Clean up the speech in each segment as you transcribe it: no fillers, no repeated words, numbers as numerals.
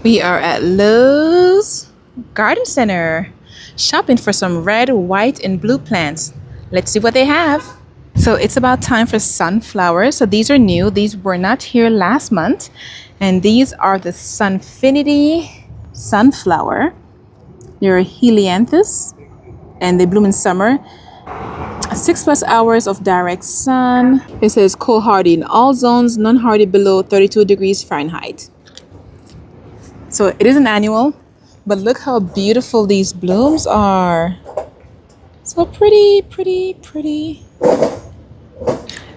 We are at Lowe's Garden Center shopping for some red, white, and blue plants. Let's see what they have. So it's about time for sunflowers. So these are new. These were not here last month. And these are the Sunfinity sunflower. They're helianthus and they bloom in summer. 6+ hours of direct sun. It says cold hardy in all zones, non hardy below 32 degrees Fahrenheit. So it is an annual, but look how beautiful these blooms are. So pretty, pretty, pretty.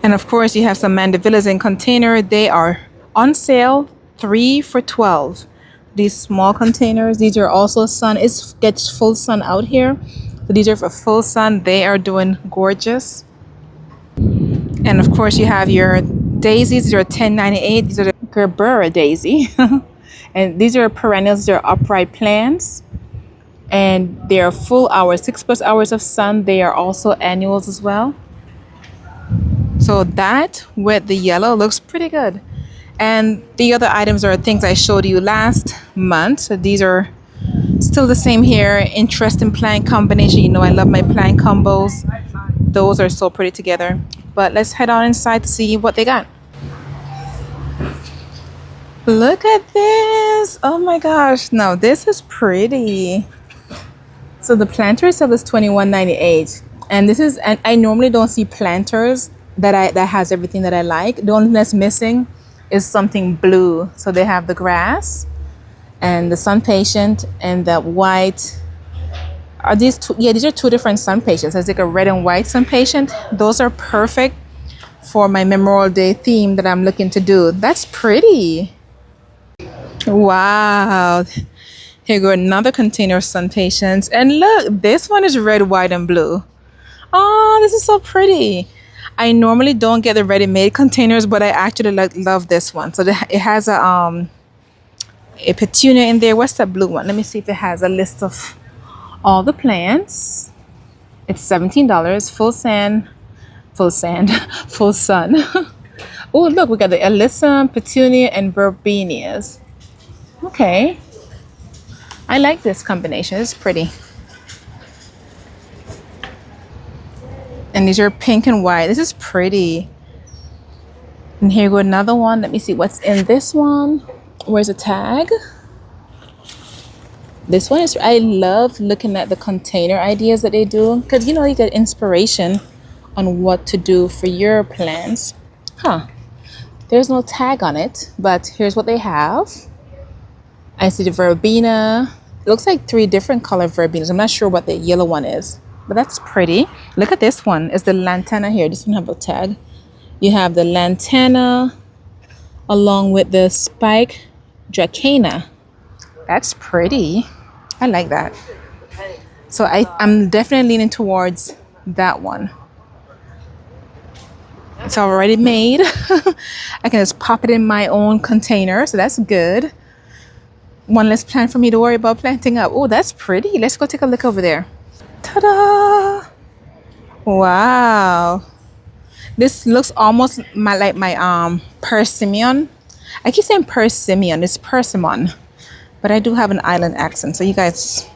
And of course, you have some mandevillas in container. They are on sale, 3 for $12. These small containers, these are also sun. It gets full sun out here. So these are for full sun. They are doing gorgeous. And of course, you have your daisies. These are $10.98. These are the Gerbera daisy. And these are perennials. They're upright plants. And they are full hours, 6+ hours of sun. They are also annuals as well. So that with the yellow looks pretty good. And the other items are things I showed you last month. So these are still the same here. Interesting plant combination. You know I love my plant combos. Those are so pretty together. But let's head on inside to see what they got. Look at this. Oh my gosh. Now this is pretty. So the planter itself is $21.98. And this is, and I normally don't see planters that has everything that I like. The only thing that's missing is something blue. So they have the grass and the sun patient and the white. Are these two? Yeah, these are two different sun patients. There's like a red and white sun patient. Those are perfect for my Memorial Day theme that I'm looking to do. That's pretty. Wow. Here go another container of sun patients. And look, this one is red, white, and blue. Oh, this is so pretty. I normally don't get the ready-made containers, but I actually love this one. So it has a petunia in there. What's that blue one? Let me see if it has a list of all the plants. It's $17. Full sun. Oh, look, we got the alyssum, petunia, and verbenias. Okay. I like this combination. It's pretty. And these are pink and white. This is pretty. And here go another one. Let me see what's in this one. Where's the tag? This one is, I love looking at the container ideas that they do. Because, you know, you get inspiration on what to do for your plants. Huh. There's no tag on it, but here's what they have. I see the verbena. It looks like 3 different color verbenas. I'm not sure what the yellow one is, but that's pretty. Look at this one. It's the lantana here. This one have a tag. You have the lantana along with the spike dracana. That's pretty. I like that. So I'm definitely leaning towards that one. It's already made. I can just pop it in my own container. So that's good. One less plant for me to worry about planting up. Oh, that's pretty. Let's go take a look over there. Ta-da! Wow. This looks almost like my persimmon. I keep saying persimmon. It's persimmon. But I do have an island accent, so you guys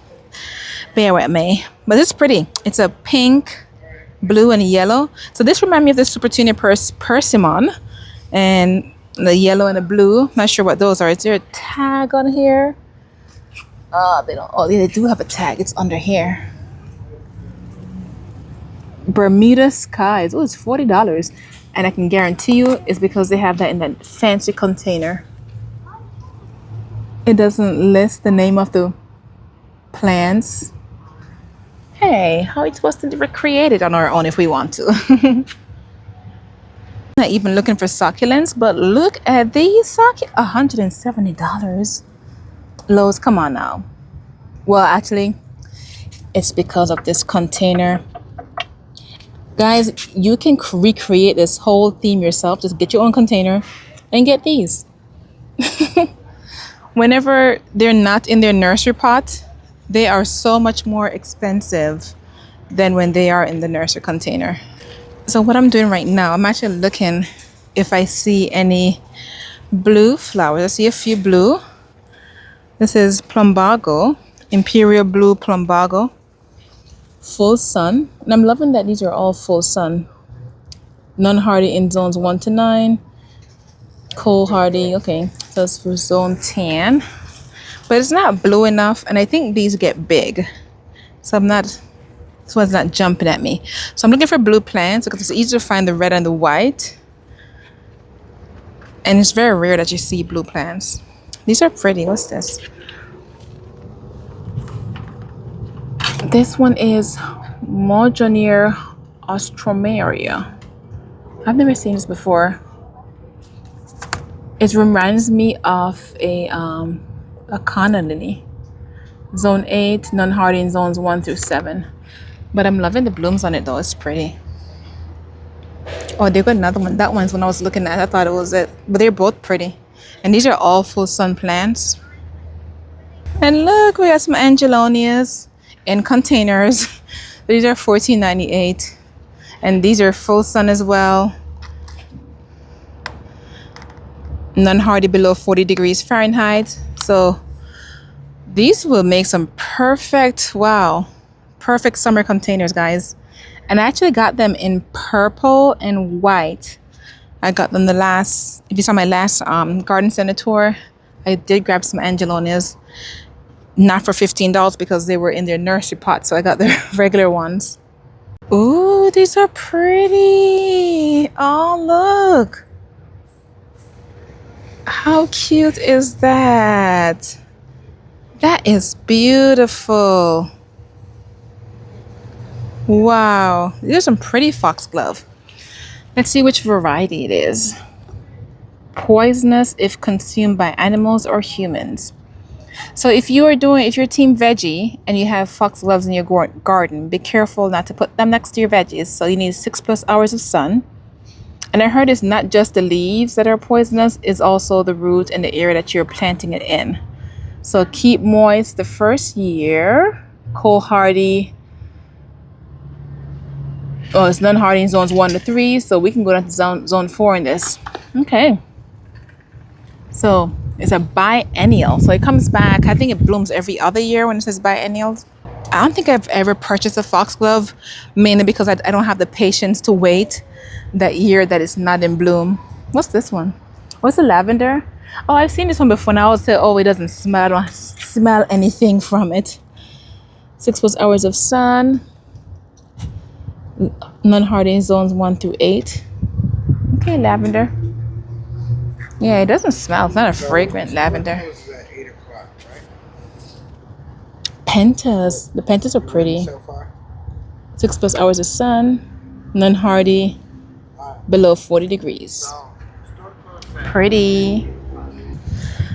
bear with me. But it's pretty. It's a pink, blue, and yellow. So this reminds me of the Super Tunia persimmon. And the yellow and the blue. Not sure what those are. Is there a tag on here? They don't. Oh, they do have a tag. It's under here. Bermuda Skies. Oh, it's $40. And I can guarantee you it's because they have that in that fancy container. It doesn't list the name of the plants. Hey, how are we supposed to recreate it on our own if we want to? Not even looking for succulents, but look at these succulents. $170. Lowe's, come on now. Well, actually, it's because of this container. Guys, you can recreate this whole theme yourself. Just get your own container and get these. Whenever they're not in their nursery pot, they are so much more expensive than when they are in the nursery container. So what I'm doing right now, I'm actually looking if I see any blue flowers. I see a few blue. This is plumbago, imperial blue plumbago, full sun. And I'm loving that these are all full sun. Non-hardy in zones 1 to 9. Cold hardy, okay. So it's for zone 10. But it's not blue enough, and I think these get big. So this one's not jumping at me. So I'm looking for blue plants because it's easier to find the red and the white. And it's very rare that you see blue plants. These are pretty. What's this? This one is Mojoneer Ostromeria. I've never seen this before. It reminds me of a Kana lily. Zone 8, non-hardy in zones 1 through 7. But I'm loving the blooms on it though. It's pretty. Oh, they got another one. That one's when I was looking at it, I thought it was it. But they're both pretty. And these are all full sun plants. And look, we got some angelonias in containers. These are $14.98. And these are full sun as well. Non-hardy below 40 degrees Fahrenheit. So these will make some perfect, wow, perfect summer containers, guys. And I actually got them in purple and white. I got them if you saw my last garden center tour, I did grab some angelonias. Not for $15 because they were in their nursery pot. So I got the regular ones. Ooh, these are pretty. Oh, look. How cute is that? That is beautiful. Wow. These are some pretty foxglove. Let's see which variety it is. Poisonous if consumed by animals or humans. So if you're team veggie and you have foxgloves in your garden, be careful not to put them next to your veggies. So you need 6+ hours of sun. And I heard it's not just the leaves that are poisonous, it's also the root and the area that you're planting it in. So keep moist the first year. Cold hardy. Oh, it's non-hardy in zones 1 to 3, so we can go down to zone 4 in this. Okay. So it's a biennial. So it comes back. I think it blooms every other year when it says biennial. I don't think I've ever purchased a foxglove, mainly because I don't have the patience to wait that year that it's not in bloom. What's this one? What's the lavender? Oh, I've seen this one before. And I always say, oh, it doesn't smell. I don't smell anything from it. 6+ hours of sun. Non-hardy in zones 1 through 8. Okay, lavender. Yeah, it doesn't smell. It's not a fragrant lavender. Pentas. The pentas are pretty. 6+ hours of sun. Non-hardy. Below 40 degrees. Pretty.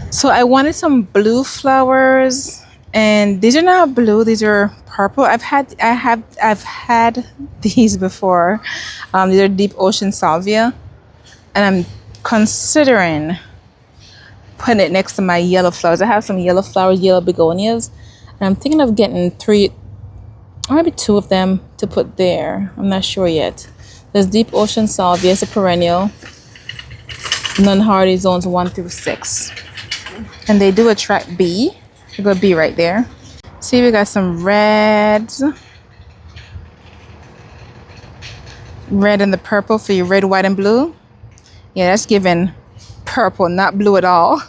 So I wanted some blue flowers, and these are not blue. These are purple. I've had these before. These are deep ocean salvia, and I'm considering putting it next to my yellow flowers. I have some yellow flowers, yellow begonias, and I'm thinking of getting 3 or maybe 2 of them to put there. I'm not sure yet. There's deep ocean salvia. It's a perennial. Non-hardy zones 1 through 6. And they do attract bee. We got a bee right there. See, we got some reds. Red and the purple for your red, white, and blue. Yeah, that's giving purple, not blue at all.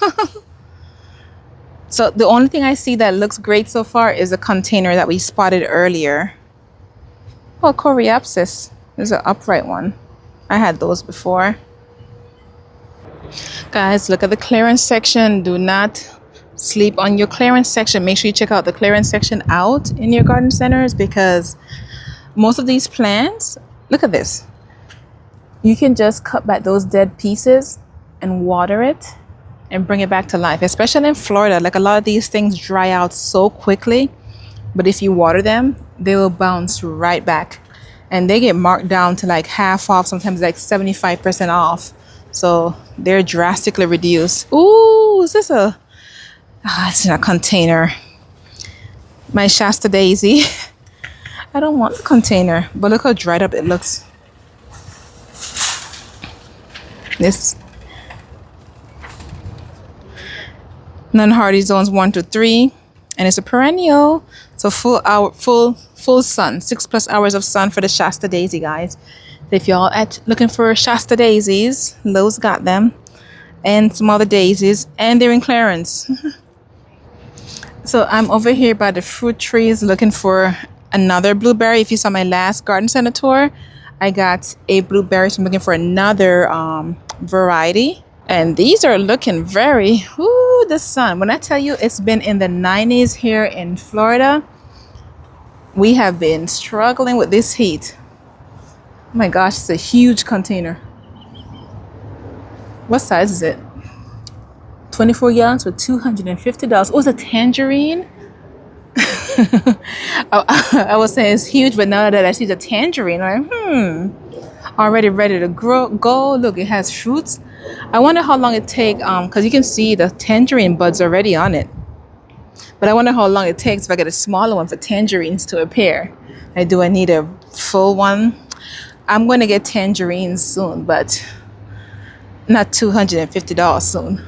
So the only thing I see that looks great so far is a container that we spotted earlier. Oh, coreopsis. There's an upright one. I had those before. Guys, look at the clearance section. Do not sleep on your clearance section. Make sure you check out the clearance section out in your garden centers, because most of these plants, look at this. You can just cut back those dead pieces and water it and bring it back to life. Especially in Florida, like a lot of these things dry out so quickly, but if you water them, they will bounce right back. And they get marked down to like half off, sometimes like 75% off. So they're drastically reduced. Ooh, is this it's in a container. My Shasta daisy. I don't want the container, but look how dried up it looks. Non-hardy zones 1 to 3, and it's a perennial. So full sun, 6+ hours of sun for the Shasta daisy, guys. If y'all looking for Shasta daisies, Lowe's got them, and some other daisies, and they're in clearance. So I'm over here by the fruit trees looking for another blueberry. If you saw my last garden center tour, I got a blueberry, so I'm looking for another variety. And these are looking very, ooh, the sun. When I tell you it's been in the 90s here in Florida, we have been struggling with this heat. Oh my gosh, it's a huge container. What size is it? 24 gallons for $250. Oh, it's a tangerine. I was saying it's huge, but now that I see the tangerine, I'm like, already ready to go. Look, it has fruits. I wonder how long it takes, because you can see the tangerine buds already on it. But I wonder how long it takes if I get a smaller one for tangerines to appear. Like, do I need a full one? I'm going to get tangerines soon, but not $250 soon.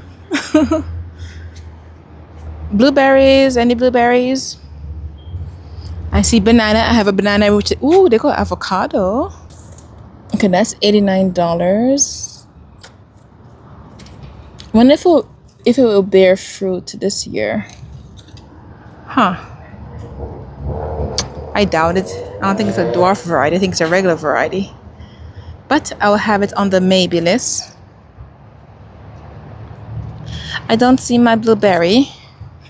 Blueberries, any blueberries? I see banana. I have a banana, which, ooh, they call avocado. Okay, that's $89. Wonder if it will bear fruit this year. Huh. I doubt it. I don't think it's a dwarf variety. I think it's a regular variety. But I'll have it on the maybe list. I don't see my blueberry.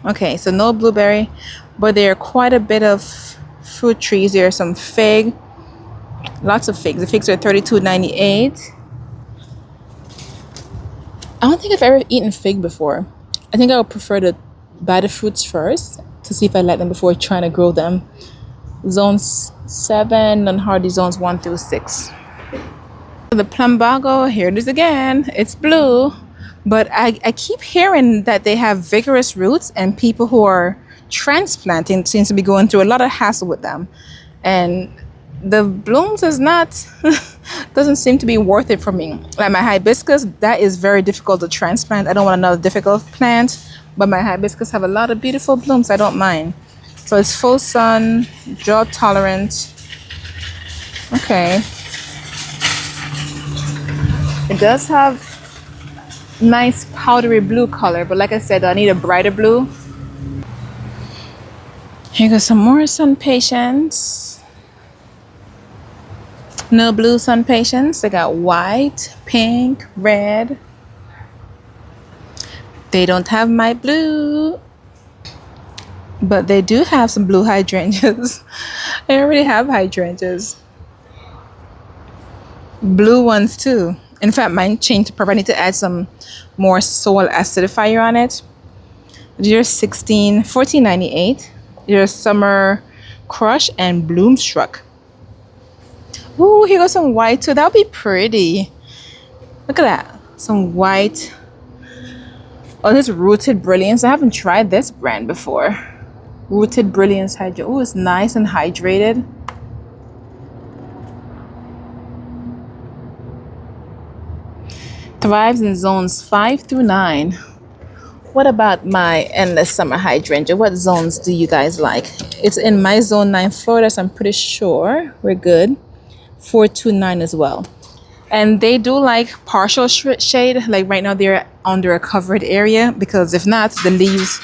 Okay, so no blueberry, but there are quite a bit of fruit trees. There are some fig, lots of figs. The figs are $32.98. I don't think I've ever eaten fig before. I think I would prefer to buy the fruits first to see if I like them before trying to grow them. Zones 7 and hardy zones 1 through 6. The plumbago, here it is again. It's blue. But I keep hearing that they have vigorous roots, and people who are transplanting seems to be going through a lot of hassle with them. And the blooms is not, doesn't seem to be worth it for me. Like my hibiscus, that is very difficult to transplant. I don't want another difficult plant, but my hibiscus have a lot of beautiful blooms. I don't mind. So it's full sun, drought tolerant. Okay. It does have nice powdery blue color, but like I said, I need a brighter blue. Here goes some more sun patience. No blue sun patience. They got white, pink, red. They don't have my blue, but they do have some blue hydrangeas. I already have hydrangeas. Blue ones too. In fact, mine changed to purple. I need to add some more soil acidifier on it. They're $14.98. There's Summer Crush and Bloomstruck. Ooh, here goes some white too. That would be pretty. Look at that. Some white. Oh, this Rooted Brilliance. I haven't tried this brand before. Rooted Brilliance Hydro. Oh, it's nice and hydrated. Thrives in zones 5 through 9. What about my endless summer hydrangea? What zones do you guys like? It's in my zone 9 Florida, so I'm pretty sure we're good. 4 to 9 as well. And they do like partial shade. Like right now they're under a covered area, because if not, the leaves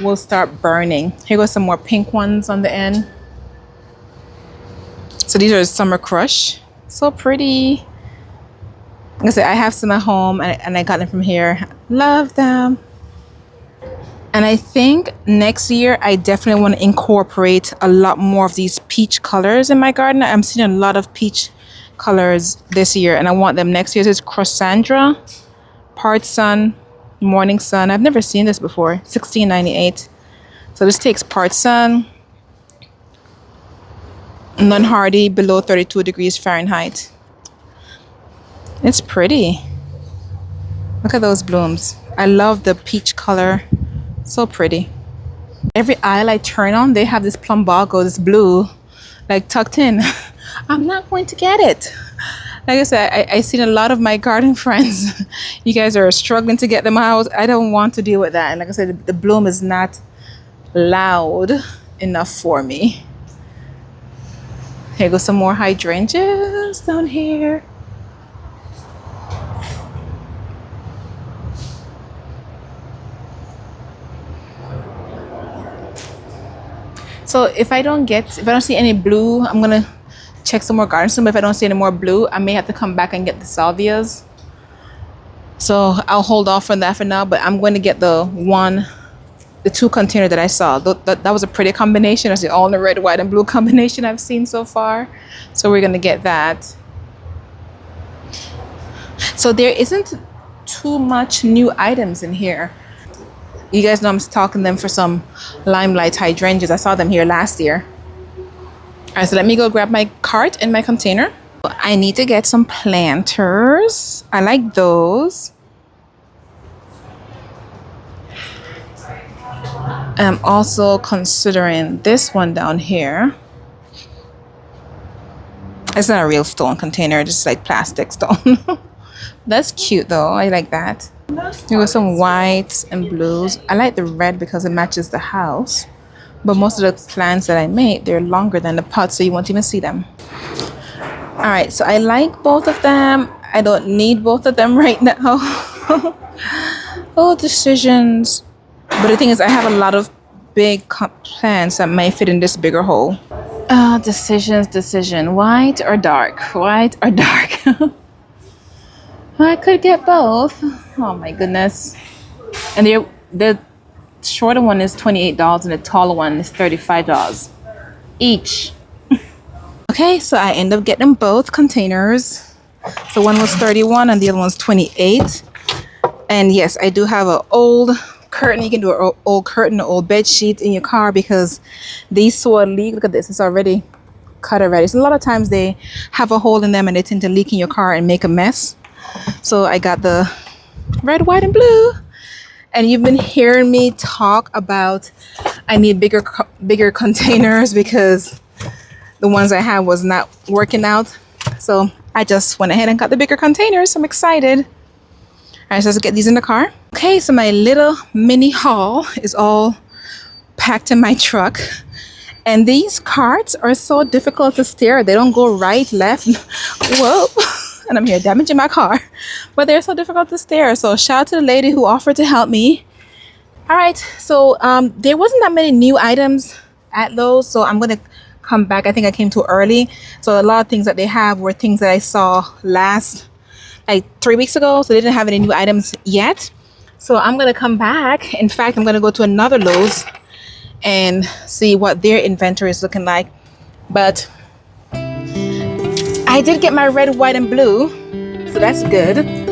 will start burning. Here goes some more pink ones on the end. So these are Summer Crush. So pretty. Like I said, I have some at home, and I got them from here. Love them. And I think next year I definitely want to incorporate a lot more of these peach colors in my garden. I'm seeing a lot of peach colors this year, and I want them next year. This is Crossandra, Part Sun, Morning Sun. I've never seen this before. $16.98. So this takes Part Sun, non-hardy, below 32 degrees Fahrenheit. It's pretty. Look at those blooms. I love the peach color. So pretty. Every aisle I turn on, they have this plumbago, this blue, like tucked in. I'm not going to get it. Like I said, I seen a lot of my garden friends. You guys are struggling to get them out. I don't want to deal with that. And like I said, the bloom is not loud enough for me. Here goes some more hydrangeas down here. So if I don't see any blue, I'm gonna check some more gardens. But if I don't see any more blue, I may have to come back and get the salvias. So I'll hold off on that for now, but I'm going to get the two container that I saw. That was a pretty combination. That's the only red, white, and blue combination I've seen so far. So we're going to get that. So there isn't too much new items in here. You guys know I'm stalking them for some limelight hydrangeas. I saw them here last year. All right, so let me go grab my cart and my container. I need to get some planters. I like those. I'm also considering this one down here. It's not a real stone container, just like plastic stone. That's cute though. I like that. There were some whites and blues. I like the red because it matches the house. But most of the plants that I made, they're longer than the pots, so you won't even see them. All right, so I like both of them. I don't need both of them right now. Oh, decisions. But the thing is, I have a lot of big plants that might fit in this bigger hole. Decision. White or dark? White or dark? I could get both. Oh my goodness. And the shorter one is $28 and the taller one is $35 each. Okay, so I end up getting both containers. So one was 31 and the other one's 28. And yes, I do have an old curtain. You can do an old curtain, an old bed sheet in your car because these saw a leak. Look at this, it's already cut already. So a lot of times they have a hole in them and they tend to leak in your car and make a mess. So I got the red, white, and blue. And you've been hearing me talk about I need bigger containers because the ones I had was not working out. So I just went ahead and got the bigger containers. I'm excited. All right, so let's get these in the car. Okay, so my little mini haul is all packed in my truck. And these carts are so difficult to steer. They don't go right, left. Whoa. And I'm here damaging my car. But they're so difficult to steer. So shout out to the lady who offered to help me. All right, so there wasn't that many new items at Lowe's. So I'm going to come back. I think I came too early. So a lot of things that they have were things that I saw like 3 weeks ago. So they didn't have any new items yet. So I'm going to come back. In fact, I'm going to go to another Lowe's and see what their inventory is looking like. But I did get my red, white, and blue. So that's good.